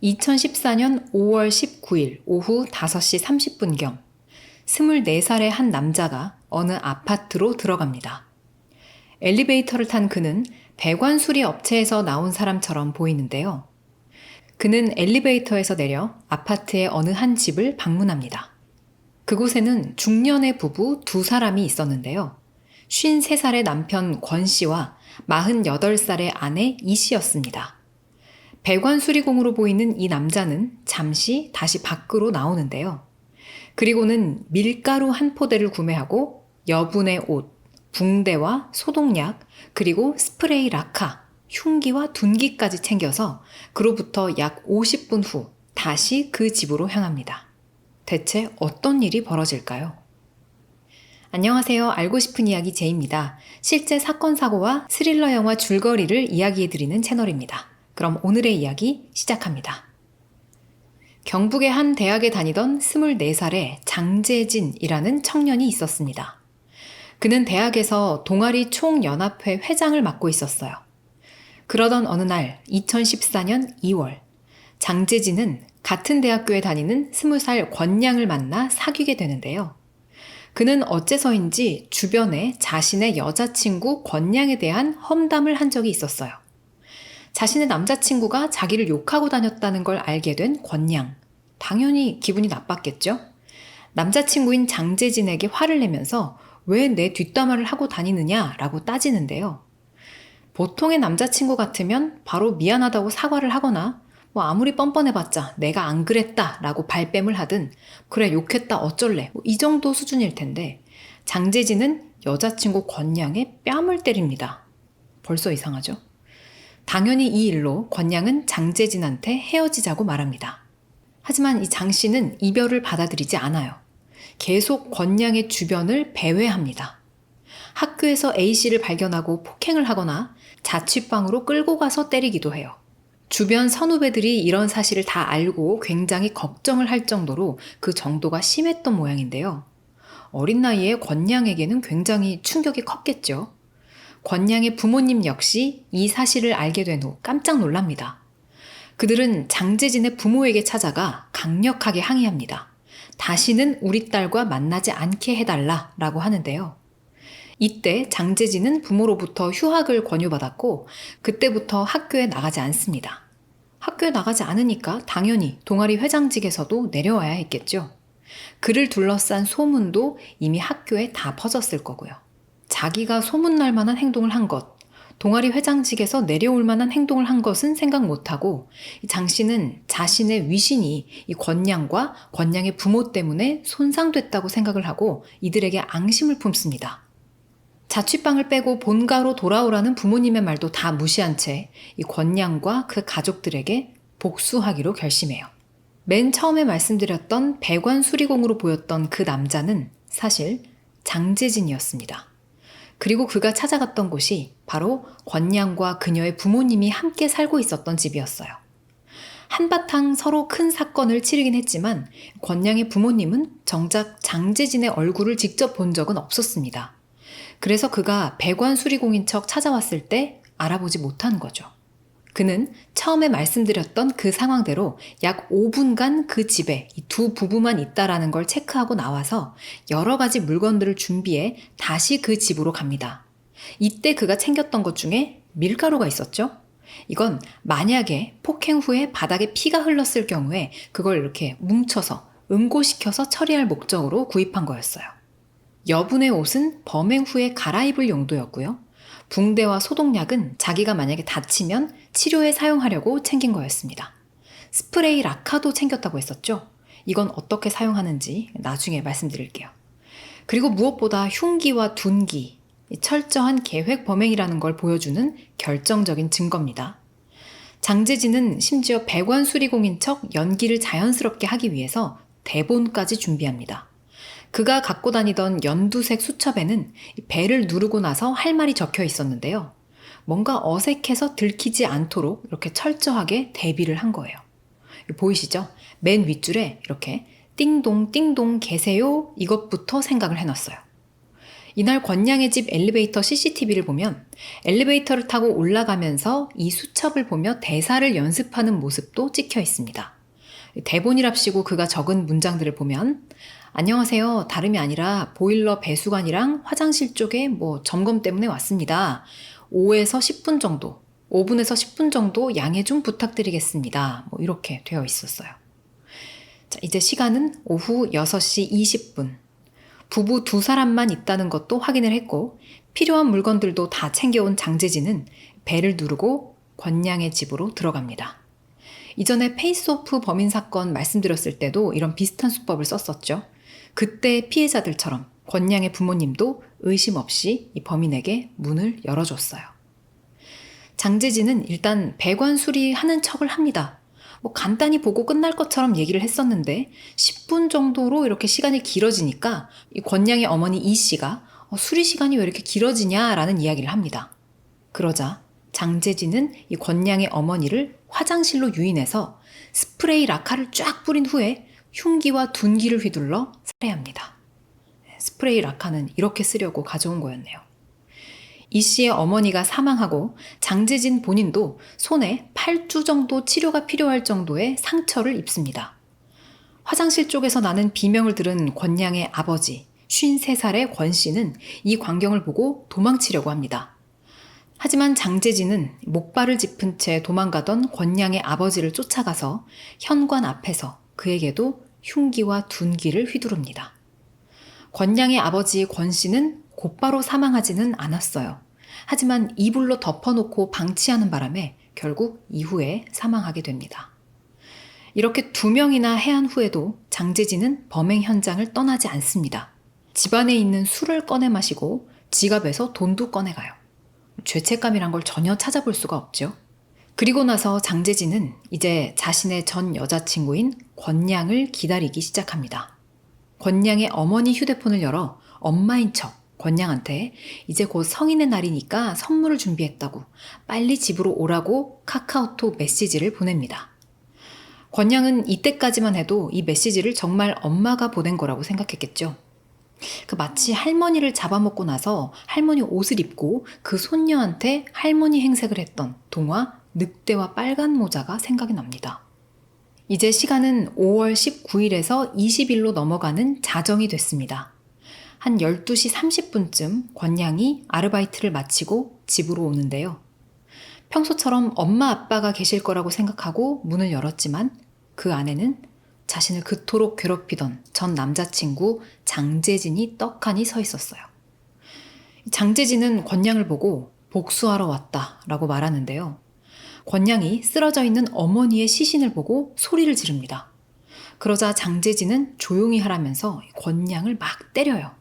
2014년 5월 19일 오후 5시 30분경 24살의 한 남자가 어느 아파트로 들어갑니다. 엘리베이터를 탄 그는 배관 수리 업체에서 나온 사람처럼 보이는데요. 그는 엘리베이터에서 내려 아파트의 어느 한 집을 방문합니다. 그곳에는 중년의 부부 두 사람이 있었는데요. 53살의 남편 권 씨와 48살의 아내 이 씨였습니다. 배관 수리공으로 보이는 이 남자는 잠시 다시 밖으로 나오는데요. 그리고는 밀가루 한 포대를 구매하고 여분의 옷, 붕대와 소독약, 그리고 스프레이 라카, 흉기와 둔기까지 챙겨서 그로부터 약 50분 후 다시 그 집으로 향합니다. 대체 어떤 일이 벌어질까요? 안녕하세요. 알고 싶은 이야기 제이입니다. 실제 사건 사고와 스릴러 영화 줄거리를 이야기해드리는 채널입니다. 그럼 오늘의 이야기 시작합니다. 경북의 한 대학에 다니던 24살의 장재진이라는 청년이 있었습니다. 그는 대학에서 동아리 총연합회 회장을 맡고 있었어요. 그러던 어느 날 2014년 2월 장재진은 같은 대학교에 다니는 20살 권양을 만나 사귀게 되는데요. 그는 어째서인지 주변에 자신의 여자친구 권양에 대한 험담을 한 적이 있었어요. 자신의 남자친구가 자기를 욕하고 다녔다는 걸 알게 된 권양. 당연히 기분이 나빴겠죠? 남자친구인 장재진에게 화를 내면서 왜 내 뒷담화를 하고 다니느냐라고 따지는데요. 보통의 남자친구 같으면 바로 미안하다고 사과를 하거나 아무리 뻔뻔해봤자 내가 안 그랬다라고 발뺌을 하든 그래 욕했다 어쩔래 이 정도 수준일 텐데 장재진은 여자친구 권양의 뺨을 때립니다. 벌써 이상하죠? 당연히 이 일로 권양은 장재진한테 헤어지자고 말합니다. 하지만 이 장 씨는 이별을 받아들이지 않아요. 계속 권양의 주변을 배회합니다. 학교에서 A 씨를 발견하고 폭행을 하거나 자취방으로 끌고 가서 때리기도 해요. 주변 선후배들이 이런 사실을 다 알고 굉장히 걱정을 할 정도로 그 정도가 심했던 모양인데요. 어린 나이에 권양에게는 굉장히 충격이 컸겠죠. 권양의 부모님 역시 이 사실을 알게 된 후 깜짝 놀랍니다. 그들은 장재진의 부모에게 찾아가 강력하게 항의합니다. 다시는 우리 딸과 만나지 않게 해달라라고 하는데요. 이때 장재진은 부모로부터 휴학을 권유받았고 그때부터 학교에 나가지 않습니다. 학교에 나가지 않으니까 당연히 동아리 회장직에서도 내려와야 했겠죠. 그를 둘러싼 소문도 이미 학교에 다 퍼졌을 거고요. 자기가 소문날 만한 행동을 한 것, 동아리 회장직에서 내려올 만한 행동을 한 것은 생각 못하고 장 씨는 자신의 위신이 이 권양과 권양의 부모 때문에 손상됐다고 생각을 하고 이들에게 앙심을 품습니다. 자취방을 빼고 본가로 돌아오라는 부모님의 말도 다 무시한 채 이 권양과 그 가족들에게 복수하기로 결심해요. 맨 처음에 말씀드렸던 배관 수리공으로 보였던 그 남자는 사실 장재진이었습니다. 그리고 그가 찾아갔던 곳이 바로 권양과 그녀의 부모님이 함께 살고 있었던 집이었어요. 한바탕 서로 큰 사건을 치르긴 했지만 권양의 부모님은 정작 장재진의 얼굴을 직접 본 적은 없었습니다. 그래서 그가 배관 수리공인 척 찾아왔을 때 알아보지 못한 거죠. 그는 처음에 말씀드렸던 그 상황대로 약 5분간 그 집에 이 두 부부만 있다라는 걸 체크하고 나와서 여러 가지 물건들을 준비해 다시 그 집으로 갑니다. 이때 그가 챙겼던 것 중에 밀가루가 있었죠. 이건 만약에 폭행 후에 바닥에 피가 흘렀을 경우에 그걸 이렇게 뭉쳐서 응고시켜서 처리할 목적으로 구입한 거였어요. 여분의 옷은 범행 후에 갈아입을 용도였고요. 붕대와 소독약은 자기가 만약에 다치면 치료에 사용하려고 챙긴 거였습니다. 스프레이 라카도 챙겼다고 했었죠. 이건 어떻게 사용하는지 나중에 말씀드릴게요. 그리고 무엇보다 흉기와 둔기, 철저한 계획 범행이라는 걸 보여주는 결정적인 증거입니다. 장재진은 심지어 배관 수리공인 척 연기를 자연스럽게 하기 위해서 대본까지 준비합니다. 그가 갖고 다니던 연두색 수첩에는 배를 누르고 나서 할 말이 적혀 있었는데요. 뭔가 어색해서 들키지 않도록 이렇게 철저하게 대비를 한 거예요. 보이시죠? 맨 윗줄에 이렇게 띵동 띵동 계세요 이것부터 생각을 해놨어요. 이날 권양의 집 엘리베이터 CCTV를 보면 엘리베이터를 타고 올라가면서 이 수첩을 보며 대사를 연습하는 모습도 찍혀 있습니다. 대본이랍시고 그가 적은 문장들을 보면 안녕하세요. 다름이 아니라 보일러 배수관이랑 화장실 쪽에 점검 때문에 왔습니다. 5에서 10분 정도, 5분에서 10분 정도 양해 좀 부탁드리겠습니다. 이렇게 되어 있었어요. 자, 이제 시간은 오후 6시 20분. 부부 두 사람만 있다는 것도 확인을 했고 필요한 물건들도 다 챙겨온 장재진은 벨을 누르고 권양의 집으로 들어갑니다. 이전에 페이스오프 범인 사건 말씀드렸을 때도 이런 비슷한 수법을 썼었죠. 그때 피해자들처럼 권양의 부모님도 의심 없이 이 범인에게 문을 열어줬어요. 장재진은 일단 배관 수리하는 척을 합니다. 간단히 보고 끝날 것처럼 얘기를 했었는데 10분 정도로 이렇게 시간이 길어지니까 이 권양의 어머니 이 씨가 수리 시간이 왜 이렇게 길어지냐라는 이야기를 합니다. 그러자 장재진은 이 권양의 어머니를 화장실로 유인해서 스프레이 라카를 쫙 뿌린 후에 흉기와 둔기를 휘둘러 살해합니다. 스프레이 라카는 이렇게 쓰려고 가져온 거였네요. 이 씨의 어머니가 사망하고 장재진 본인도 손에 8주 정도 치료가 필요할 정도의 상처를 입습니다. 화장실 쪽에서 나는 비명을 들은 권양의 아버지 53살의 권 씨는 이 광경을 보고 도망치려고 합니다. 하지만 장재진은 목발을 짚은 채 도망가던 권양의 아버지를 쫓아가서 현관 앞에서 그에게도 흉기와 둔기를 휘두릅니다. 권양의 아버지 권 씨는 곧바로 사망하지는 않았어요. 하지만 이불로 덮어놓고 방치하는 바람에 결국 이후에 사망하게 됩니다. 이렇게 2명이나 해한 후에도 장재진은 범행 현장을 떠나지 않습니다. 집안에 있는 술을 꺼내 마시고 지갑에서 돈도 꺼내가요. 죄책감이란 걸 전혀 찾아볼 수가 없죠. 그리고 나서 장재진은 이제 자신의 전 여자친구인 권양을 기다리기 시작합니다. 권양의 어머니 휴대폰을 열어 엄마인 척 권양한테 이제 곧 성인의 날이니까 선물을 준비했다고 빨리 집으로 오라고 카카오톡 메시지를 보냅니다. 권양은 이때까지만 해도 이 메시지를 정말 엄마가 보낸 거라고 생각했겠죠. 마치 할머니를 잡아먹고 나서 할머니 옷을 입고 그 손녀한테 할머니 행색을 했던 동화 늑대와 빨간 모자가 생각이 납니다. 이제 시간은 5월 19일에서 20일로 넘어가는 자정이 됐습니다. 한 12시 30분쯤 권양이 아르바이트를 마치고 집으로 오는데요. 평소처럼 엄마 아빠가 계실 거라고 생각하고 문을 열었지만 그 안에는 자신을 그토록 괴롭히던 전 남자친구 장재진이 떡하니 서 있었어요. 장재진은 권양을 보고 복수하러 왔다라고 말하는데요. 권양이 쓰러져 있는 어머니의 시신을 보고 소리를 지릅니다. 그러자 장재진은 조용히 하라면서 권양을 막 때려요.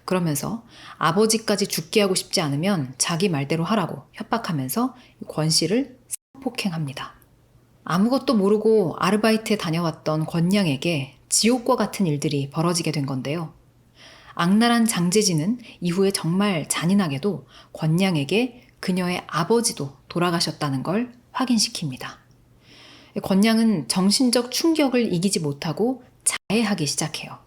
그러면서 아버지까지 죽게 하고 싶지 않으면 자기 말대로 하라고 협박하면서 권 씨를 폭행합니다. 아무것도 모르고 아르바이트에 다녀왔던 권양에게 지옥과 같은 일들이 벌어지게 된 건데요. 악랄한 장재진은 이후에 정말 잔인하게도 권양에게 그녀의 아버지도 돌아가셨다는 걸 확인시킵니다. 권양은 정신적 충격을 이기지 못하고 자해하기 시작해요.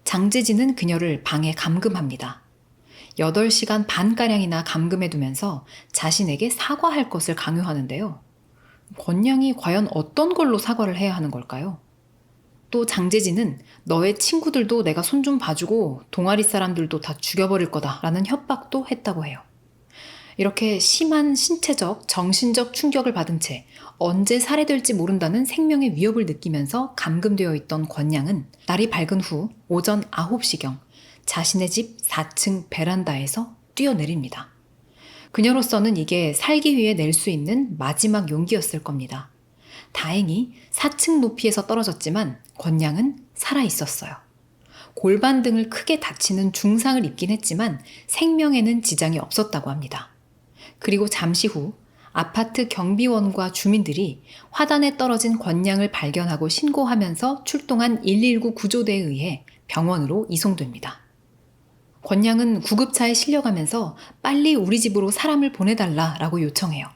장재진은 그녀를 방에 감금합니다. 8시간 반가량이나 감금해두면서 자신에게 사과할 것을 강요하는데요. 권양이 과연 어떤 걸로 사과를 해야 하는 걸까요? 또 장재진은 너의 친구들도 내가 손 좀 봐주고 동아리 사람들도 다 죽여버릴 거다라는 협박도 했다고 해요. 이렇게 심한 신체적, 정신적 충격을 받은 채 언제 살해될지 모른다는 생명의 위협을 느끼면서 감금되어 있던 권양은 날이 밝은 후 오전 9시경 자신의 집 4층 베란다에서 뛰어내립니다. 그녀로서는 이게 살기 위해 낼 수 있는 마지막 용기였을 겁니다. 다행히 4층 높이에서 떨어졌지만 권양은 살아있었어요. 골반 등을 크게 다치는 중상을 입긴 했지만 생명에는 지장이 없었다고 합니다. 그리고 잠시 후 아파트 경비원과 주민들이 화단에 떨어진 권양을 발견하고 신고하면서 출동한 119 구조대에 의해 병원으로 이송됩니다. 권양은 구급차에 실려가면서 빨리 우리 집으로 사람을 보내달라라고 요청해요.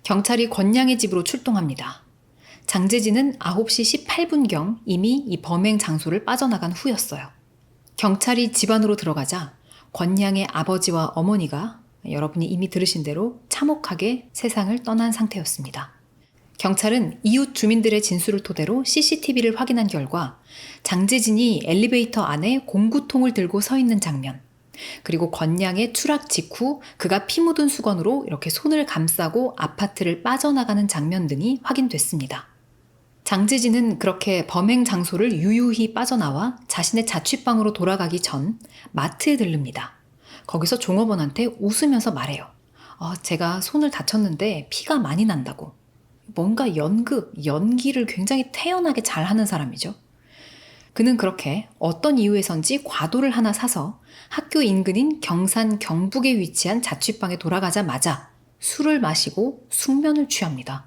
경찰이 권양의 집으로 출동합니다. 장재진은 9시 18분경 이미 이 범행 장소를 빠져나간 후였어요. 경찰이 집 안으로 들어가자 권양의 아버지와 어머니가 여러분이 이미 들으신 대로 참혹하게 세상을 떠난 상태였습니다. 경찰은 이웃 주민들의 진술을 토대로 CCTV를 확인한 결과 장재진이 엘리베이터 안에 공구통을 들고 서 있는 장면, 그리고 권양의 추락 직후 그가 피 묻은 수건으로 이렇게 손을 감싸고 아파트를 빠져나가는 장면 등이 확인됐습니다. 장재진은 그렇게 범행 장소를 유유히 빠져나와 자신의 자취방으로 돌아가기 전 마트에 들릅니다. 거기서 종업원한테 웃으면서 말해요. 제가 손을 다쳤는데 피가 많이 난다고. 뭔가 연기를 굉장히 태연하게 잘하는 사람이죠. 그는 그렇게 어떤 이유에선지 과도를 하나 사서 학교 인근인 경산 경북에 위치한 자취방에 돌아가자마자 술을 마시고 숙면을 취합니다.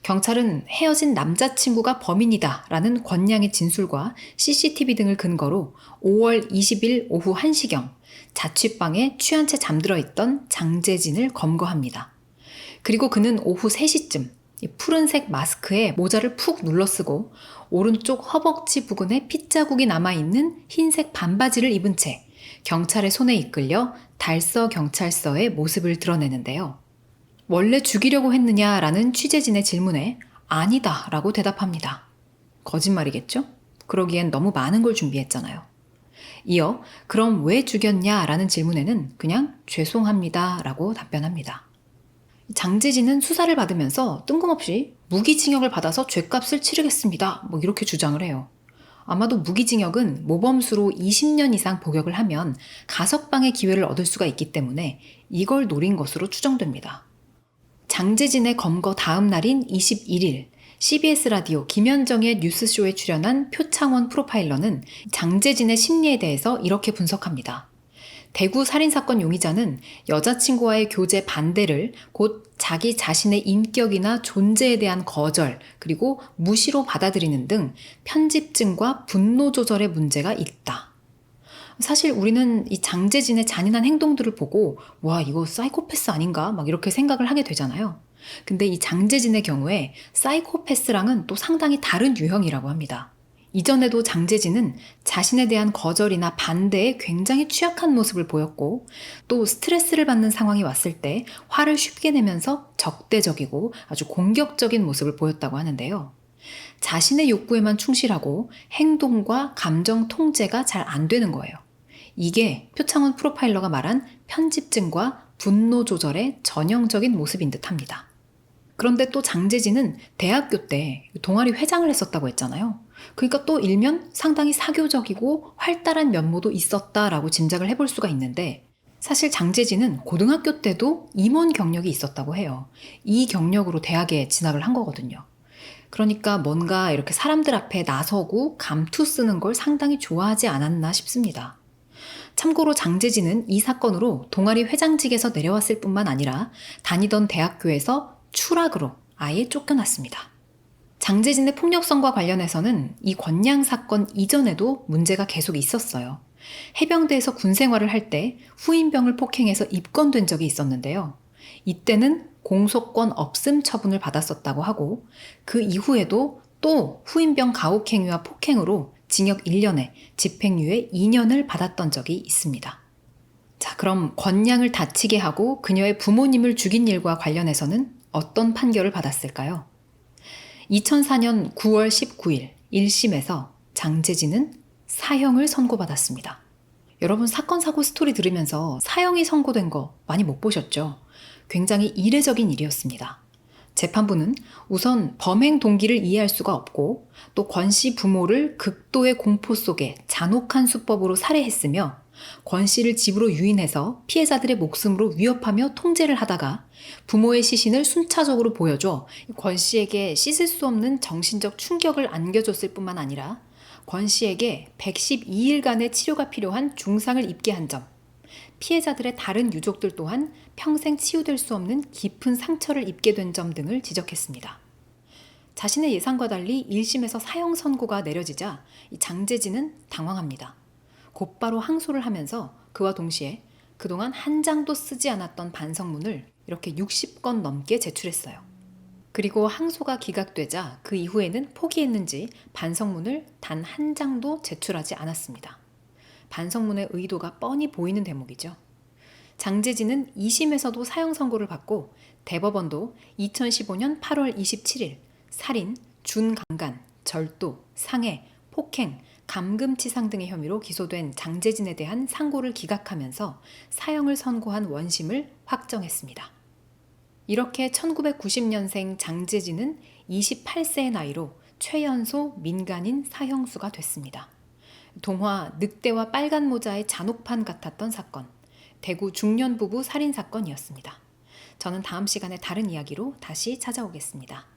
경찰은 헤어진 남자친구가 범인이다 라는 권양의 진술과 CCTV 등을 근거로 5월 20일 오후 1시경 자취방에 취한 채 잠들어 있던 장재진을 검거합니다. 그리고 그는 오후 3시쯤 푸른색 마스크에 모자를 푹 눌러쓰고 오른쪽 허벅지 부근에 핏자국이 남아있는 흰색 반바지를 입은 채 경찰의 손에 이끌려 달서경찰서의 모습을 드러내는데요. 원래 죽이려고 했느냐라는 취재진의 질문에 아니다 라고 대답합니다. 거짓말이겠죠? 그러기엔 너무 많은 걸 준비했잖아요. 이어 그럼 왜 죽였냐라는 질문에는 그냥 죄송합니다 라고 답변합니다. 장재진은 수사를 받으면서 뜬금없이 무기징역을 받아서 죗값을 치르겠습니다. 이렇게 주장을 해요. 아마도 무기징역은 모범수로 20년 이상 복역을 하면 가석방의 기회를 얻을 수가 있기 때문에 이걸 노린 것으로 추정됩니다. 장재진의 검거 다음 날인 21일 CBS 라디오 김현정의 뉴스쇼에 출연한 표창원 프로파일러는 장재진의 심리에 대해서 이렇게 분석합니다. 대구 살인사건 용의자는 여자친구와의 교제 반대를 곧 자기 자신의 인격이나 존재에 대한 거절 그리고 무시로 받아들이는 등 편집증과 분노 조절의 문제가 있다. 사실 우리는 이 장재진의 잔인한 행동들을 보고 와 이거 사이코패스 아닌가 막 이렇게 생각을 하게 되잖아요. 근데 이 장재진의 경우에 사이코패스랑은 또 상당히 다른 유형이라고 합니다. 이전에도 장재진은 자신에 대한 거절이나 반대에 굉장히 취약한 모습을 보였고 또 스트레스를 받는 상황이 왔을 때 화를 쉽게 내면서 적대적이고 아주 공격적인 모습을 보였다고 하는데요. 자신의 욕구에만 충실하고 행동과 감정 통제가 잘 안 되는 거예요. 이게 표창원 프로파일러가 말한 편집증과 분노 조절의 전형적인 모습인 듯합니다. 그런데 또 장재진은 대학교 때 동아리 회장을 했었다고 했잖아요. 그러니까 또 일면 상당히 사교적이고 활달한 면모도 있었다라고 짐작을 해볼 수가 있는데 사실 장재진은 고등학교 때도 임원 경력이 있었다고 해요. 이 경력으로 대학에 진학을 한 거거든요. 그러니까 뭔가 이렇게 사람들 앞에 나서고 감투 쓰는 걸 상당히 좋아하지 않았나 싶습니다. 참고로 장재진은 이 사건으로 동아리 회장직에서 내려왔을 뿐만 아니라 다니던 대학교에서 추락으로 아예 쫓겨났습니다. 장재진의 폭력성과 관련해서는 이 권양 사건 이전에도 문제가 계속 있었어요. 해병대에서 군 생활을 할 때 후임병을 폭행해서 입건된 적이 있었는데요. 이때는 공소권 없음 처분을 받았었다고 하고 그 이후에도 또 후임병 가혹행위와 폭행으로 징역 1년에 집행유예 2년을 받았던 적이 있습니다. 자, 그럼 권양을 다치게 하고 그녀의 부모님을 죽인 일과 관련해서는 어떤 판결을 받았을까요? 2004년 9월 19일 1심에서 장재진은 사형을 선고받았습니다. 여러분 사건 사고 스토리 들으면서 사형이 선고된 거 많이 못 보셨죠? 굉장히 이례적인 일이었습니다. 재판부는 우선 범행 동기를 이해할 수가 없고 또 권 씨 부모를 극도의 공포 속에 잔혹한 수법으로 살해했으며 권 씨를 집으로 유인해서 피해자들의 목숨으로 위협하며 통제를 하다가 부모의 시신을 순차적으로 보여줘 권 씨에게 씻을 수 없는 정신적 충격을 안겨줬을 뿐만 아니라 권 씨에게 112일간의 치료가 필요한 중상을 입게 한 점, 피해자들의 다른 유족들 또한 평생 치유될 수 없는 깊은 상처를 입게 된 점 등을 지적했습니다. 자신의 예상과 달리 1심에서 사형 선고가 내려지자 장재진은 당황합니다. 곧바로 항소를 하면서 그와 동시에 그동안 한 장도 쓰지 않았던 반성문을 이렇게 60건 넘게 제출했어요. 그리고 항소가 기각되자 그 이후에는 포기했는지 반성문을 단 한 장도 제출하지 않았습니다. 반성문의 의도가 뻔히 보이는 대목이죠. 장제진은 2심에서도 사형 선고를 받고 대법원도 2015년 8월 27일 살인, 준강간, 절도, 상해, 폭행, 감금치상 등의 혐의로 기소된 장제진에 대한 상고를 기각하면서 사형을 선고한 원심을 확정했습니다. 이렇게 1990년생 장제진은 28세의 나이로 최연소 민간인 사형수가 됐습니다. 동화 늑대와 빨간 모자의 잔혹판 같았던 사건, 대구 중년 부부 살인 사건이었습니다. 저는 다음 시간에 다른 이야기로 다시 찾아오겠습니다.